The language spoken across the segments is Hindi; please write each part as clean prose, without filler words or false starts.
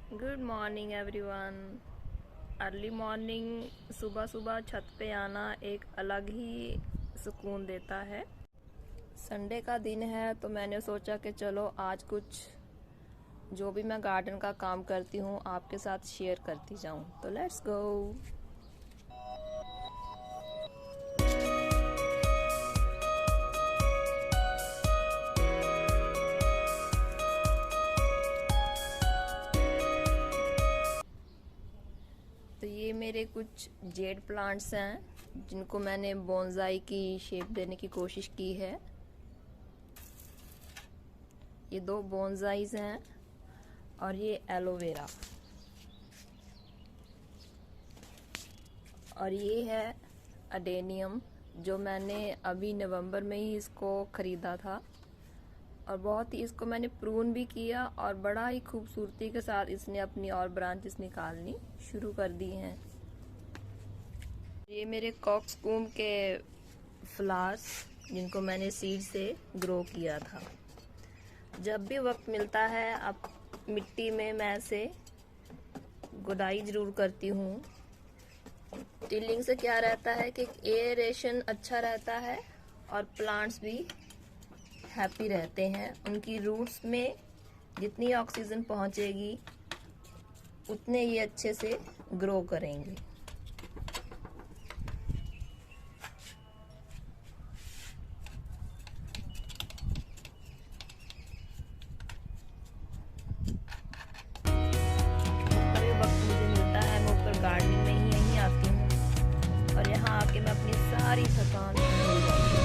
Good morning everyone. Early morning सुबह सुबह छत पे आना एक अलग ही सुकून देता है। संडे का दिन है तो मैंने सोचा कि चलो आज कुछ जो भी मैं गार्डन का काम करती हूँ आपके साथ शेयर करती जाऊँ। तो लेट्स गो। तो ये मेरे कुछ जेड प्लांट्स हैं जिनको मैंने बोनसाई की शेप देने की कोशिश की है। ये 2 बोनसाइज हैं और ये एलोवेरा, और ये है अडेनियम जो मैंने अभी नवंबर में ही इसको ख़रीदा था, और बहुत ही इसको मैंने प्रून भी किया और बड़ा ही खूबसूरती के साथ इसने अपनी और ब्रांचेस निकालनी शुरू कर दी हैं। ये मेरे कॉक्सकूम के फ्लावर्स जिनको मैंने सीड से ग्रो किया था। जब भी वक्त मिलता है अब मिट्टी में मैं इसे गुडाई ज़रूर करती हूँ। टिलिंग से क्या रहता है कि एयरेशन अच्छा रहता है और प्लांट्स भी हैप्पी रहते हैं। उनकी रूट्स में जितनी ऑक्सीजन पहुँचेगी उतने ये अच्छे से ग्रो करेंगे। गार्डनिंग में ही यहीं आती हूँ और यहाँ आके मैं अपनी सारी थकान भूल जाती हूँ।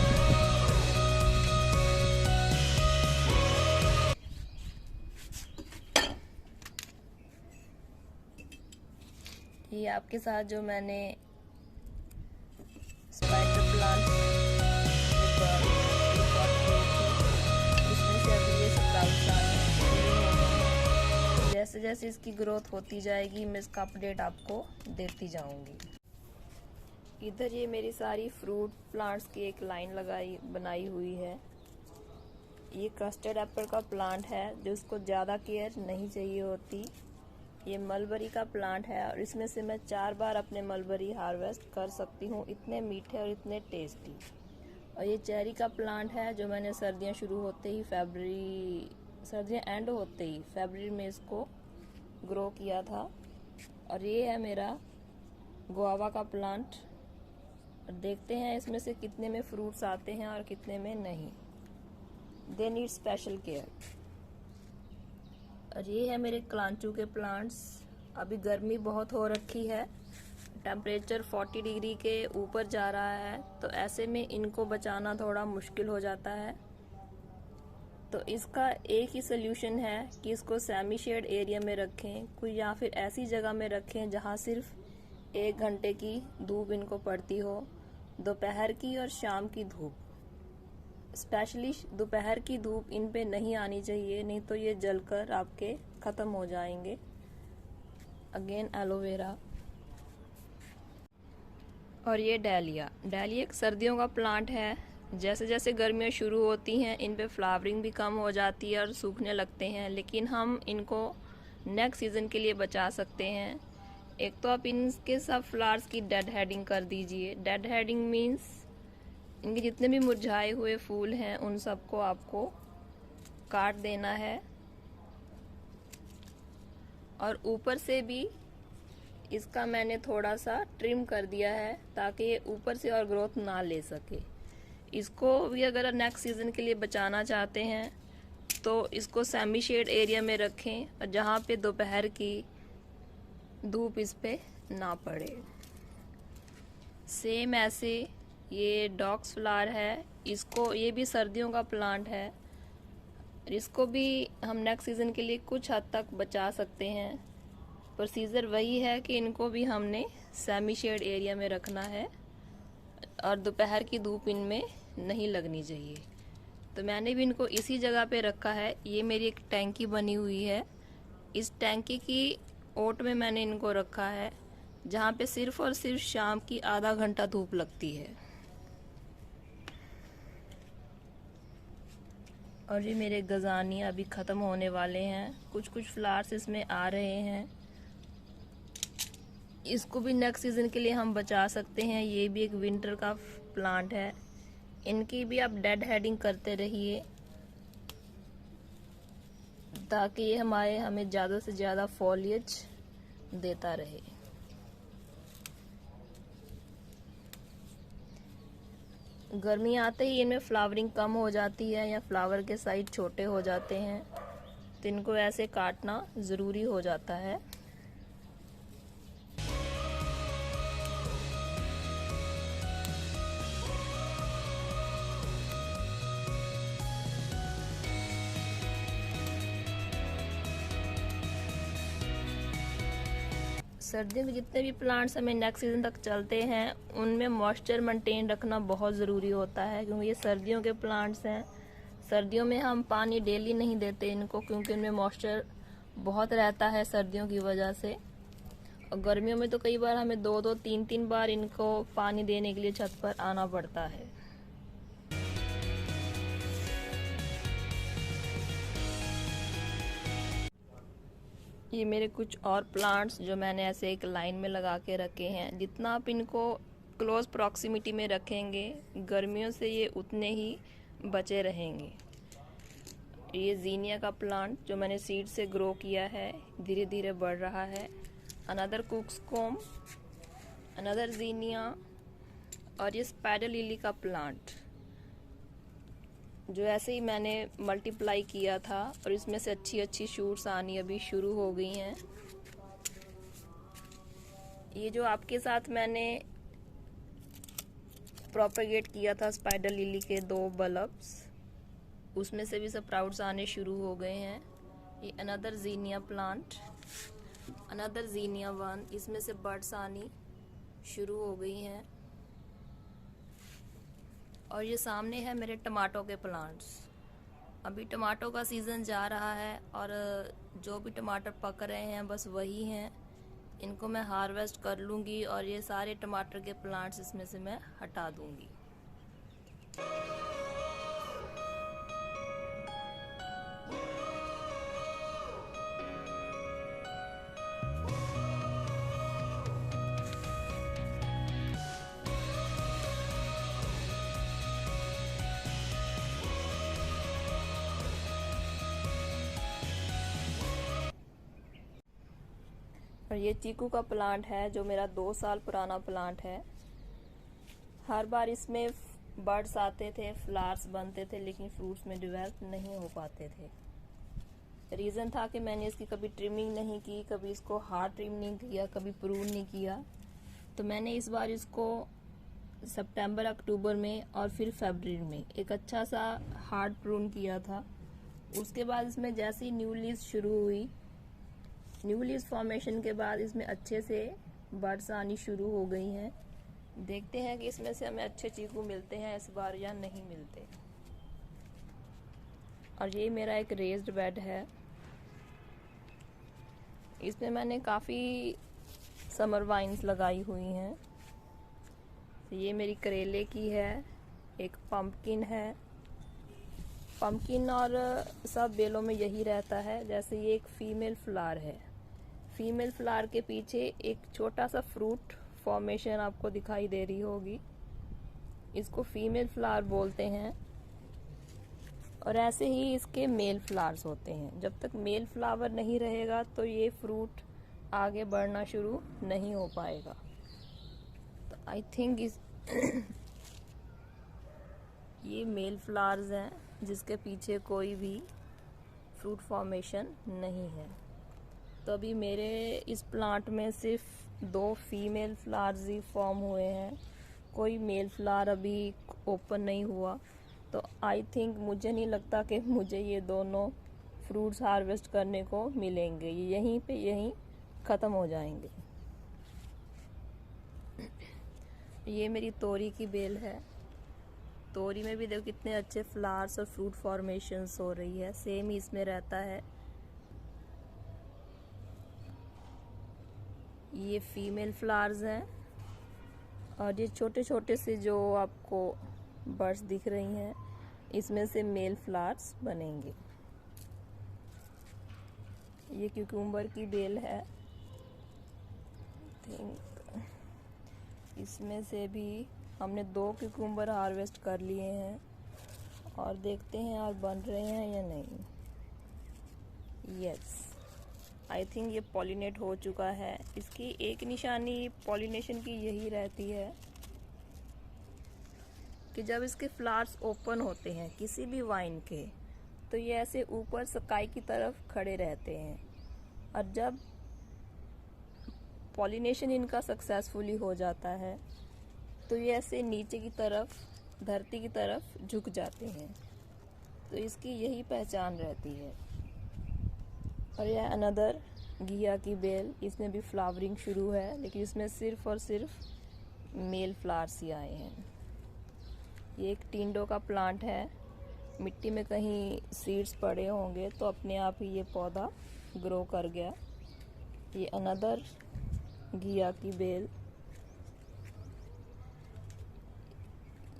ये आपके साथ जो मैंने स्पाइडर प्लांट उसमें से अभी ये स्प्राउट्स आ रहे हैं। जैसे जैसे इसकी ग्रोथ होती जाएगी मैं इसका अपडेट आपको देती जाऊंगी। इधर ये मेरी सारी फ्रूट प्लांट्स की एक लाइन बनाई हुई है। ये कस्टर्ड एप्पल का प्लांट है जो उसको ज़्यादा केयर नहीं चाहिए होती। ये मलबरी का प्लांट है और इसमें से मैं 4 बार अपने मलबरी हार्वेस्ट कर सकती हूँ, इतने मीठे और इतने टेस्टी। और ये चेरी का प्लांट है जो मैंने सर्दियाँ शुरू होते ही सर्दियाँ एंड होते ही फरवरी में इसको ग्रो किया था। और ये है मेरा गुआवा का प्लांट। और देखते हैं इसमें से कितने में फ्रूट्स आते हैं और कितने में नहीं। They need special care. और ये है मेरे क्लांचू के प्लांट्स। अभी गर्मी बहुत हो रखी है, टेम्परेचर 40 डिग्री के ऊपर जा रहा है, तो ऐसे में इनको बचाना थोड़ा मुश्किल हो जाता है। तो इसका एक ही सल्यूशन है कि इसको सेमी शेड एरिया में रखें, कोई या फिर ऐसी जगह में रखें जहाँ सिर्फ 1 घंटे की धूप इनको पड़ती हो, दोपहर की और शाम की धूप। स्पेशली दोपहर की धूप इन पे नहीं आनी चाहिए, नहीं तो ये जलकर आपके ख़त्म हो जाएंगे। Again aloe vera. और ये डालिया एक सर्दियों का प्लांट है। जैसे जैसे गर्मियाँ शुरू होती हैं इन पे फ्लावरिंग भी कम हो जाती है और सूखने लगते हैं, लेकिन हम इनको नेक्स्ट सीज़न के लिए बचा सकते हैं। एक तो आप इनके सब फ्लावर्स की डेड हेडिंग कर दीजिए। डेड हेडिंग मीन्स इनके जितने भी मुरझाए हुए फूल हैं उन सबको आपको काट देना है, और ऊपर से भी इसका मैंने थोड़ा सा ट्रिम कर दिया है ताकि ये ऊपर से और ग्रोथ ना ले सके। इसको भी अगर नेक्स्ट सीज़न के लिए बचाना चाहते हैं तो इसको सेमी शेड एरिया में रखें और जहाँ पे दोपहर की धूप इस पे ना पड़े। सेम ऐसे ये डॉग्स फ्लावर है, ये भी सर्दियों का प्लांट है। इसको भी हम नेक्स्ट सीज़न के लिए कुछ हद तक बचा सकते हैं। प्रोसीजर वही है कि इनको भी हमने सेमी शेड एरिया में रखना है और दोपहर की धूप इनमें नहीं लगनी चाहिए। तो मैंने भी इनको इसी जगह पे रखा है। ये मेरी एक टैंकी बनी हुई है, इस टैंकी की ओट में मैंने इनको रखा है, जहाँ पे सिर्फ और सिर्फ शाम की आधा घंटा धूप लगती है। और ये मेरे गजानिया अभी ख़त्म होने वाले हैं, कुछ कुछ फ्लावर्स इसमें आ रहे हैं। इसको भी नेक्स्ट सीज़न के लिए हम बचा सकते हैं। ये भी एक विंटर का प्लांट है। इनकी भी आप डेड हेडिंग करते रहिए ताकि ये हमें ज़्यादा से ज़्यादा फॉलिएज देता रहे। गर्मी आते ही इनमें फ्लावरिंग कम हो जाती है या फ्लावर के साइज छोटे हो जाते हैं, तो इनको ऐसे काटना ज़रूरी हो जाता है। सर्दियों में जितने भी प्लांट्स हमें नेक्स्ट सीज़न तक चलते हैं उनमें मॉइस्चर मेंटेन रखना बहुत ज़रूरी होता है, क्योंकि ये सर्दियों के प्लांट्स हैं। सर्दियों में हम पानी डेली नहीं देते इनको, क्योंकि इनमें मॉइस्चर बहुत रहता है सर्दियों की वजह से। और गर्मियों में तो कई बार हमें 2-2, 3-3 बार इनको पानी देने के लिए छत पर आना पड़ता है। ये मेरे कुछ और प्लांट्स जो मैंने ऐसे एक लाइन में लगा के रखे हैं। जितना आप इनको क्लोज प्रॉक्सिमिटी में रखेंगे गर्मियों से ये उतने ही बचे रहेंगे। ये जीनिया का प्लांट जो मैंने सीड से ग्रो किया है धीरे धीरे बढ़ रहा है। अनदर कुक्सकॉम, अनदर जीनिया, और ये स्पाइडर लिली का प्लांट जो ऐसे ही मैंने मल्टीप्लाई किया था और इसमें से अच्छी अच्छी शूट्स आनी अभी शुरू हो गई हैं। ये जो आपके साथ मैंने प्रोपेगेट किया था स्पाइडर लिली के 2 बल्ब्स, उसमें से भी स्प्राउट्स आने शुरू हो गए हैं। ये अनदर जीनिया प्लांट, अनदर जीनिया 1, इसमें से बर्ड्स आनी शुरू हो गई हैं। और ये सामने है मेरे टमाटो के प्लांट्स। अभी टमाटो का सीज़न जा रहा है और जो भी टमाटर पक रहे हैं बस वही हैं। इनको मैं हार्वेस्ट कर लूँगी और ये सारे टमाटर के प्लांट्स इसमें से मैं हटा दूँगी। और ये चीकू का प्लांट है जो मेरा 2 साल पुराना प्लांट है। हर बार इसमें बर्ड्स आते थे, फ्लावर्स बनते थे, लेकिन फ्रूट्स में डेवलप नहीं हो पाते थे। रीज़न था कि मैंने इसकी कभी ट्रिमिंग नहीं की, कभी इसको हार्ड ट्रिम नहीं किया, कभी प्रून नहीं किया। तो मैंने इस बार इसको सितंबर अक्टूबर में और फिर फरवरी में एक अच्छा सा हार्ड प्रून किया था। उसके बाद इसमें जैसे ही न्यू लीव्स शुरू हुई, न्यू लीव्स फॉर्मेशन के बाद इसमें अच्छे से बर्ड्स आनी शुरू हो गई हैं। देखते हैं कि इसमें से हमें अच्छे चीकू मिलते हैं इस बार या नहीं मिलते। और ये मेरा एक रेज्ड बेड है, इसमें मैंने काफ़ी समर वाइन्स लगाई हुई हैं। ये मेरी करेले की है, एक पम्पकिन है। पम्पकिन और सब बेलों में यही रहता है। जैसे ये एक फीमेल फ्लावर है, फीमेल फ्लावर के पीछे एक छोटा सा फ्रूट फॉर्मेशन आपको दिखाई दे रही होगी, इसको फीमेल फ्लावर बोलते हैं। और ऐसे ही इसके मेल फ्लावर्स होते हैं। जब तक मेल फ्लावर नहीं रहेगा तो ये फ्रूट आगे बढ़ना शुरू नहीं हो पाएगा। तो आई थिंक ये मेल फ्लावर्स हैं जिसके पीछे कोई भी फ्रूट फॉर्मेशन नहीं है। तो अभी मेरे इस प्लांट में सिर्फ 2 फीमेल फ्लावर्स ही फॉर्म हुए हैं, कोई मेल फ्लावर अभी ओपन नहीं हुआ। तो आई थिंक मुझे नहीं लगता कि मुझे ये दोनों फ्रूट्स हार्वेस्ट करने को मिलेंगे, ये यहीं पे यहीं ख़त्म हो जाएंगे। ये मेरी तोरी की बेल है। तोरी में भी देखो कितने अच्छे फ्लावर्स और फ्रूट फॉर्मेशंस हो रही है, सेम ही इसमें रहता है। ये फीमेल फ्लावर्स हैं और ये छोटे छोटे से जो आपको बर्ड्स दिख रही हैं इसमें से मेल फ्लावर्स बनेंगे। ये क्यूकम्बर की बेल है, थिंक इसमें से भी हमने 2 क्यूकम्बर हार्वेस्ट कर लिए हैं और देखते हैं यार बन रहे हैं या नहीं। यस, आई थिंक ये पॉलिनेट हो चुका है। इसकी एक निशानी पॉलिनेशन की यही रहती है कि जब इसके फ्लावर्स ओपन होते हैं किसी भी वाइन के, तो ये ऐसे ऊपर स्काई की तरफ खड़े रहते हैं, और जब पॉलिनेशन इनका सक्सेसफुली हो जाता है तो ये ऐसे नीचे की तरफ, धरती की तरफ झुक जाते हैं। तो इसकी यही पहचान रहती है। और यह अनदर घिया की बेल, इसमें भी फ्लावरिंग शुरू है, लेकिन इसमें सिर्फ और सिर्फ मेल फ्लावर्स ही आए हैं। ये एक टिंडो का प्लांट है, मिट्टी में कहीं सीड्स पड़े होंगे तो अपने आप ही ये पौधा ग्रो कर गया। ये अनदर घिया की बेल।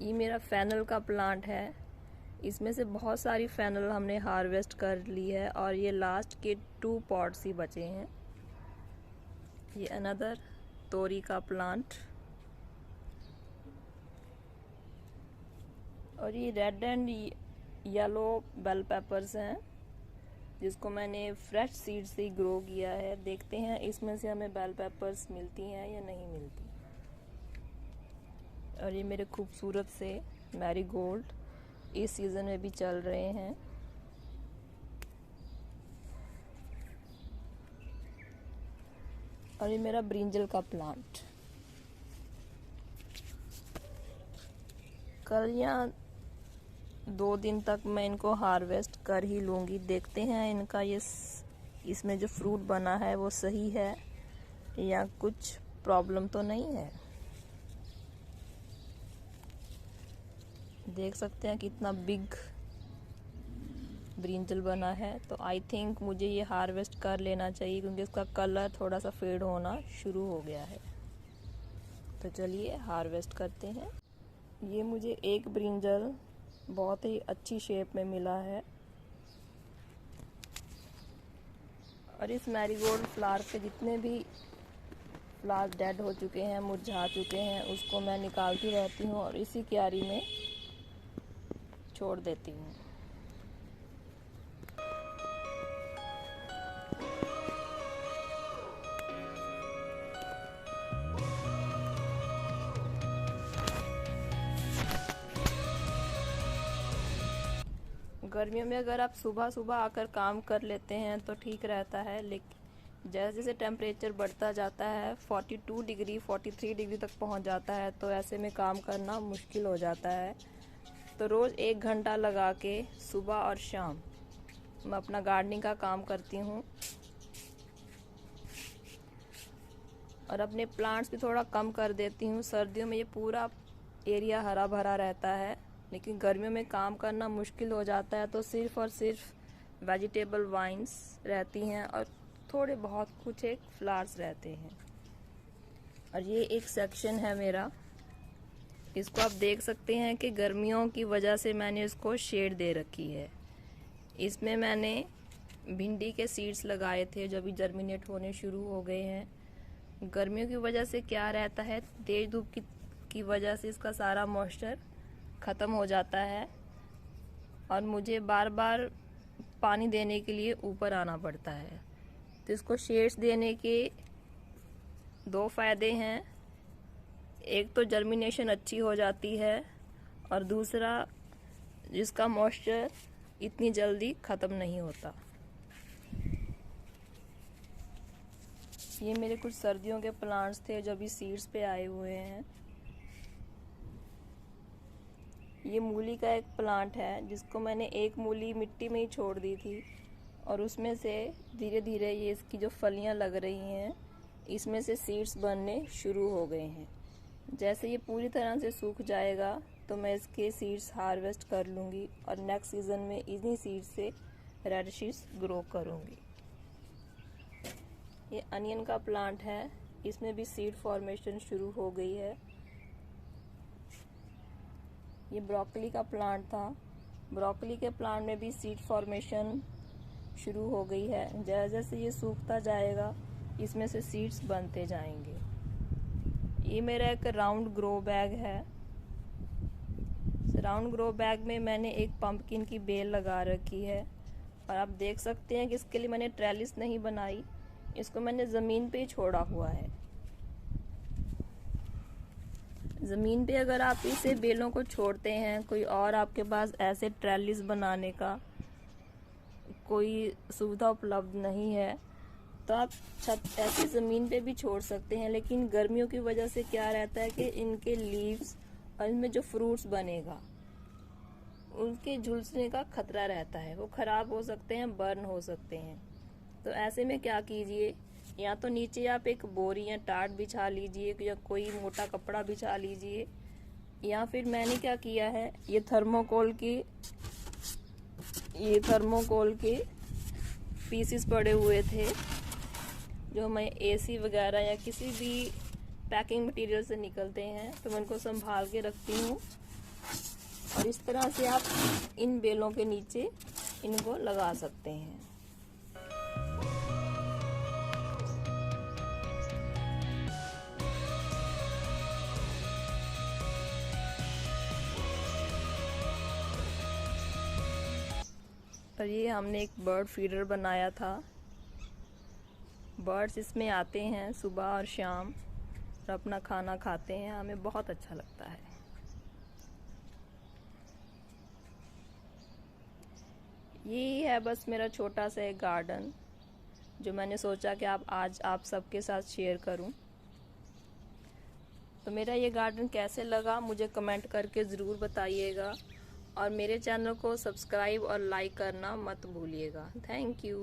ये मेरा फेनल का प्लांट है, इसमें से बहुत सारी फेनल हमने हार्वेस्ट कर ली है और ये लास्ट के 2 पॉट्स ही बचे हैं। ये अनदर तोरी का प्लांट। और ये red and yellow bell peppers हैं, जिसको मैंने फ्रेश सीड से ही ग्रो किया है। देखते हैं इसमें से हमें बेल पेपर्स मिलती हैं या नहीं मिलती। और ये मेरे खूबसूरत से मैरीगोल्ड इस सीज़न में भी चल रहे हैं। और ये मेरा ब्रिंजल का प्लांट। कल या 2 दिन तक मैं इनको हार्वेस्ट कर ही लूँगी। देखते हैं इनका इसमें जो फ्रूट बना है वो सही है या कुछ प्रॉब्लम तो नहीं है। देख सकते हैं कितना बिग ब्रिंजल बना है। तो आई थिंक मुझे ये हार्वेस्ट कर लेना चाहिए, क्योंकि इसका कलर थोड़ा सा फेड होना शुरू हो गया है। तो चलिए हार्वेस्ट करते हैं। ये मुझे एक ब्रिंजल बहुत ही अच्छी शेप में मिला है। और इस मैरीगोल्ड फ्लावर के जितने भी फ्लावर डेड हो चुके हैं, मुरझा चुके हैं, उसको मैं निकालती रहती हूँ और इसी क्यारी में छोड़ देती हूँ। गर्मियों में अगर आप सुबह सुबह आकर काम कर लेते हैं तो ठीक रहता है, लेकिन जैसे जैसे टेम्परेचर बढ़ता जाता है, 42 डिग्री 43 डिग्री तक पहुंच जाता है, तो ऐसे में काम करना मुश्किल हो जाता है। तो रोज़ 1 घंटा लगा के सुबह और शाम मैं अपना गार्डनिंग का काम करती हूँ। और अपने प्लांट्स भी थोड़ा कम कर देती हूँ। सर्दियों में ये पूरा एरिया हरा भरा रहता है, लेकिन गर्मियों में काम करना मुश्किल हो जाता है, तो सिर्फ और सिर्फ वेजिटेबल वाइन्स रहती हैं और थोड़े बहुत कुछ एक फ्लावर्स रहते हैं। और ये एक सेक्शन है मेरा, इसको आप देख सकते हैं कि गर्मियों की वजह से मैंने इसको शेड दे रखी है। इसमें मैंने भिंडी के सीड्स लगाए थे जो अभी जर्मिनेट होने शुरू हो गए हैं। गर्मियों की वजह से क्या रहता है, तेज धूप की वजह से इसका सारा मॉइस्चर ख़त्म हो जाता है और मुझे बार बार पानी देने के लिए ऊपर आना पड़ता है। तो इसको शेड्स देने के 2 फ़ायदे हैं। एक तो जर्मिनेशन अच्छी हो जाती है और दूसरा जिसका मॉइस्चर इतनी जल्दी ख़त्म नहीं होता। ये मेरे कुछ सर्दियों के प्लांट्स थे जो अभी सीड्स पे आए हुए हैं। ये मूली का एक प्लांट है जिसको मैंने एक मूली मिट्टी में ही छोड़ दी थी और उसमें से धीरे धीरे ये इसकी जो फलियां लग रही हैं, इसमें से सीड्स बनने शुरू हो गए हैं। जैसे ये पूरी तरह से सूख जाएगा तो मैं इसके सीड्स हार्वेस्ट कर लूँगी और नेक्स्ट सीज़न में इन्हीं सीड्स से रेडिशेस ग्रो करूँगी। ये अनियन का प्लांट है, इसमें भी सीड फॉर्मेशन शुरू हो गई है। ये ब्रोकली का प्लांट था, ब्रोकली के प्लांट में भी सीड फॉर्मेशन शुरू हो गई है। जैसे जैसे ये सूखता जाएगा इसमें से सीड्स बनते जाएंगे। ये मेरा एक राउंड ग्रो बैग है। राउंड ग्रो बैग में मैंने एक पंपकिन की बेल लगा रखी है और आप देख सकते हैं कि इसके लिए मैंने ट्रेलिस नहीं बनाई, इसको मैंने ज़मीन पे ही छोड़ा हुआ है। ज़मीन पे अगर आप इसे बेलों को छोड़ते हैं, कोई और आपके पास ऐसे ट्रेलिस बनाने का कोई सुविधा उपलब्ध नहीं है, तो आप छत ऐसी ज़मीन पे भी छोड़ सकते हैं। लेकिन गर्मियों की वजह से क्या रहता है कि इनके लीव्स और इनमें जो फ्रूट्स बनेगा उनके झुलसने का खतरा रहता है, वो ख़राब हो सकते हैं, बर्न हो सकते हैं। तो ऐसे में क्या कीजिए, या तो नीचे आप एक बोरी या टाट बिछा लीजिए या कोई मोटा कपड़ा बिछा लीजिए, या फिर मैंने क्या किया है, ये थर्मोकोल के पीसेस पड़े हुए थे जो मैं एसी वगैरह या किसी भी पैकिंग मटेरियल से निकलते हैं, तो मैं उनको संभाल के रखती हूँ। और इस तरह से आप इन बेलों के नीचे इनको लगा सकते हैं। और ये हमने एक बर्ड फीडर बनाया था। बर्ड्स इसमें आते हैं सुबह और शाम और अपना खाना खाते हैं, हमें बहुत अच्छा लगता है। यही है बस मेरा छोटा सा एक गार्डन जो मैंने सोचा कि आज आप सबके साथ शेयर करूं। तो मेरा ये गार्डन कैसे लगा मुझे कमेंट करके ज़रूर बताइएगा, और मेरे चैनल को सब्सक्राइब और लाइक करना मत भूलिएगा। Thank you.